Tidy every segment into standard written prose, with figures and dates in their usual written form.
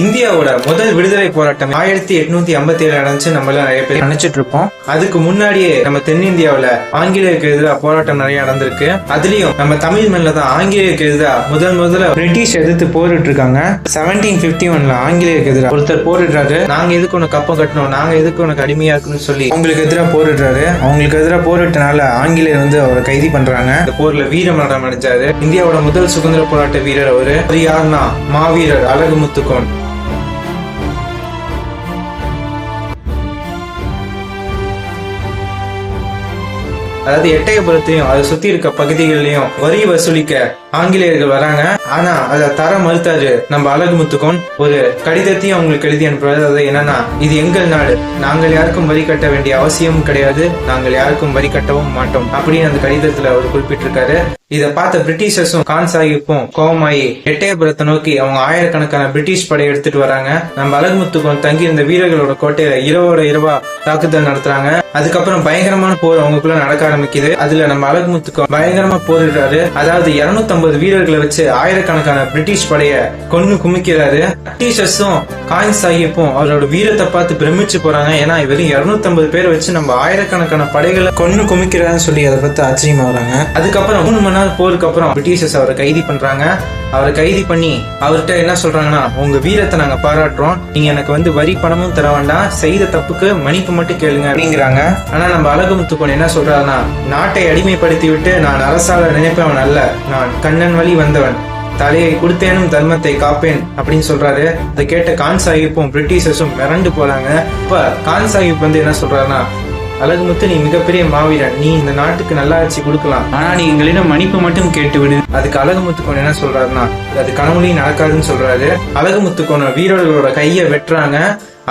இந்தியாவோட முதல் விடுதலை போராட்டம் 1857 நடந்துச்சு. நம்ம எல்லாம் நிறைய பேர் நினைச்சிட்டு இருப்போம். அதுக்கு முன்னாடியே நம்ம தென்னிந்தியாவில ஆங்கிலேயருக்கு எதிராக போராட்டம் நிறைய நடந்திருக்கு. அதுலயும் நம்ம தமிழ் மண்ணில தான் ஆங்கிலேயருக்கு எதிராக முதல்ல பிரிட்டிஷ் எதிர்த்து போரிட்டு இருக்காங்க. 1751 ஆங்கிலேயருக்கு எதிராக ஒருத்தர் போரிடுறாரு. நாங்க எதுக்கு உனக்கு கப்பம் கட்டணும், நாங்க எதுக்கு உனக்கு அடிமையா இருக்குன்னு சொல்லி அவங்களுக்கு எதிராக போரிடுறாரு. அவங்களுக்கு எதிராக போரிட்டனால ஆங்கிலேயர் அவரை கைது பண்றாங்க. இந்த போர்ல வீரமரணம் அடைஞ்சாரு. இந்தியாவோட முதல் சுதந்திர போராட்ட வீரர் அவரு. யாருன்னா மாவீரர் அழகுமுத்துக்கோன். அதாவது எட்டயபுரத்தையும் அதை சுத்தி இருக்க பகுதிகளிலையும் வரி வசூலிக்க ஆங்கிலேயர்கள் வராங்க. ஆனா அதை தர மறுத்தாரு நம்ம அழகுமுத்துக்கோன். ஒரு கடிதத்தையும் அவங்களுக்கு எழுதி அனுப்புறாரு. அது என்னன்னா, இது எங்கள் நாடு, நாங்கள் யாருக்கும் வரி கட்ட வேண்டிய அவசியமும் கிடையாது, நாங்கள் யாருக்கும் வரி கட்டவும் மாட்டோம் அப்படின்னு அந்த கடிதத்துல அவர் குறிப்பிட்டிருக்காரு. இதை பார்த்த பிரிட்டிஷர்ஸும் கான் சாஹிப்பும் கோவமாயி எட்டயபுரத்தை நோக்கி அவங்க ஆயிரக்கணக்கான பிரிட்டிஷ் படை எடுத்துட்டு வராங்க. நம்ம அழகுமுத்துக்கோன் தங்கி இருந்த வீரர்களோட கோட்டையில இரவா தாக்குதல் நடத்துறாங்க. அதுக்கப்புறம் பயங்கரமான போர் அவங்களுக்குள்ள நடக்க ஆரம்பிக்குது. அதுல நம்ம அழகுமுத்துக்கோன் பயங்கரமா போரிடுறாரு. அதாவது 250 வீரர்களை வச்சு ஆயிரக்கணக்கான பிரிட்டிஷ் படைய கொன்னு குமிக்கிறாரு. பிரிட்டிஷர்ஸும் கான் சாஹிப்பும் அவரோட வீரத்தை பார்த்து பிரமிச்சு போறாங்க. ஏன்னா வெறும் 250 பேரை வச்சு நம்ம ஆயிரக்கணக்கான படைகளை கொன்னு குமிக்கிறான்னு சொல்லி அதை பத்தி ஆச்சரியமா வராங்க. அதுக்கப்புறம் 3 மணி நேரம் போருக்கு அப்புறம் பிரிட்டிஷர்ஸ் அவரை கைது பண்றாங்க. அவரை கைது பண்ணி அவர்கிட்ட என்ன சொல்றாங்கன்னா, உங்க வீரத்தை நாங்க பாராட்டுறோம், நீங்க எனக்கு வரி பணமும் தர வேண்டாம், செய்த தப்புக்கு மன்னிப்பு மட்டும் கேளுங்க அப்படிங்கிறாங்க. ஆனா நம்ம அழகுமுத்துக்கோன் என்ன சொல்றாருன்னா, நாட்டை அடிமைப்படுத்தி விட்டு நான் அரசால நினைப்பவன் அல்ல, நான் கண்ணன் வழி வந்தவன், தலையை கொடுத்தேனும் தர்மத்தை காப்பேன் அப்படின்னு சொல்றாரு. அதை கேட்ட கான் சாஹிப்பும் பிரிட்டிஷர்ஸும் மிரண்டு போறாங்க. இப்ப கான் சாஹிப் என்ன சொல்றாருன்னா, அழகுமுத்து, நீ மிகப்பெரிய மாவீரன், நீ இந்த நாட்டுக்கு நல்லாட்சி கொடுக்கலாம், ஆனா நீ எங்களிடம் மன்னிப்பு மட்டும் கேட்டு விடு. அதுக்கு அழகுமுத்துக்கோன் என்ன சொல்றாருன்னா, அது கனவுலையும் நடக்காதுன்னு சொல்றாரு. அழகுமுத்துக்கோன் வீரர்களோட கைய வெட்டுறாங்க.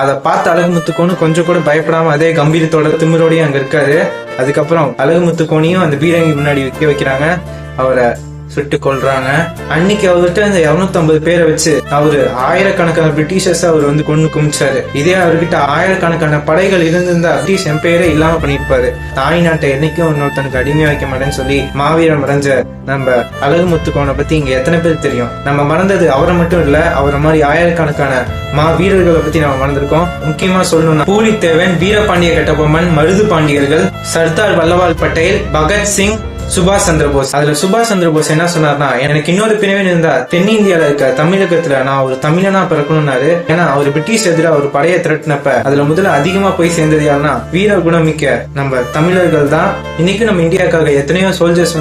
அதை பார்த்து அழகுமுத்துக்கோனு கொஞ்சம் கூட பயப்படாம அதே கம்பீரத்தோட திமிரோடய அங்க இருக்காரு. அதுக்கப்புறம் அழகுமுத்துக்கோனையும் அந்த பீரங்கி முன்னாடி வைக்கிறாங்க. அவரை சுட்டு கொள்றாங்க. அன்னைக்கு அவர்கிட்ட இந்த 250 பேரை வச்சு அவரு ஆயிரக்கணக்கான பிரிட்டிஷர்ஸ் அவர் கொண்டு குமிச்சாரு. இதே அவர்கிட்ட ஆயிரக்கணக்கான படைகள் இருந்திருந்தா பிரிட்டிஷ் எம்பையரே இல்லாம பண்ணிருப்பாரு. தாய் நாட்டை என்னைக்கும் இன்னொருத்தனுக்கு அடிமை வைக்க மாட்டேன்னு சொல்லி மாவீரம் அடைஞ்ச நம்ம அழகுமுத்துக்கோனை பத்தி இங்க எத்தனை பேர் தெரியும்? நம்ம மறந்தது அவரை மட்டும் இல்ல, அவரை மாதிரி ஆயிரக்கணக்கான வீரர்களை பத்தி நம்ம மறந்திருக்கோம். முக்கியமா சொல்லணும்னா பூலித்தேவன், வீரபாண்டிய கட்டபொம்மன், மருது பாண்டியர்கள், சர்தார் வல்லபால் பட்டேல், பகத்சிங், சுபாஷ் சந்திர போஸ். அதுல சுபாஷ் சந்திர போஸ் என்ன சொன்னார்னா, எனக்கு இன்னொரு பிரிவின் இருந்தா தென்னிந்தியால இருக்க தமிழகத்துல நான் ஒரு தமிழனா பிறக்கணும்னாரு. ஏன்னா அவர் பிரிட்டிஷ் எதிராக ஒரு படையை திரட்டினப்ப அதுல முதல்ல அதிகமா போய் சேர்ந்தது யாருன்னா வீர குணமிக்க நம்ம தமிழர்கள் தான். இன்னைக்கு நம்ம இந்தியாவுக்காக எத்தனையோ சோல்ஜர்ஸ்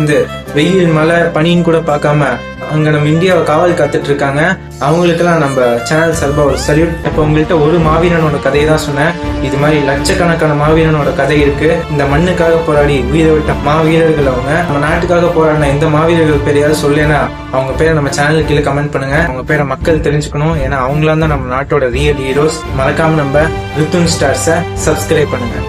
வெயில் மழை பனின்னு கூட பார்க்காம அங்க நம்ம இந்தியாவை காவல் காத்துட்டு இருக்காங்க. அவங்களுக்கெல்லாம் நம்ம சேனல் சார்பா ஒரு சல்யூட். இப்ப உங்கள்கிட்ட ஒரு மாவீரனோட கதையை தான் சொன்னேன். இது மாதிரி லட்சக்கணக்கான மாவீரனோட கதை இருக்கு. இந்த மண்ணுக்காக போராடி உயிரை விட்ட மாவீரர்கள் அவங்க. நம்ம நாட்டுக்காக போராடின எந்த மாவீரர்கள் பேரையாவது சொல்லேன்னா அவங்க பேரை நம்ம சேனல் கீழே கமெண்ட் பண்ணுங்க. அவங்க பேரை மக்கள் தெரிஞ்சுக்கணும். ஏன்னா அவங்களாம் தான் நம்ம நாட்டோட ரியல் ஹீரோஸ். மறக்காம நம்ம ரித்துன் ஸ்டார்ஸை சப்ஸ்கிரைப் பண்ணுங்க.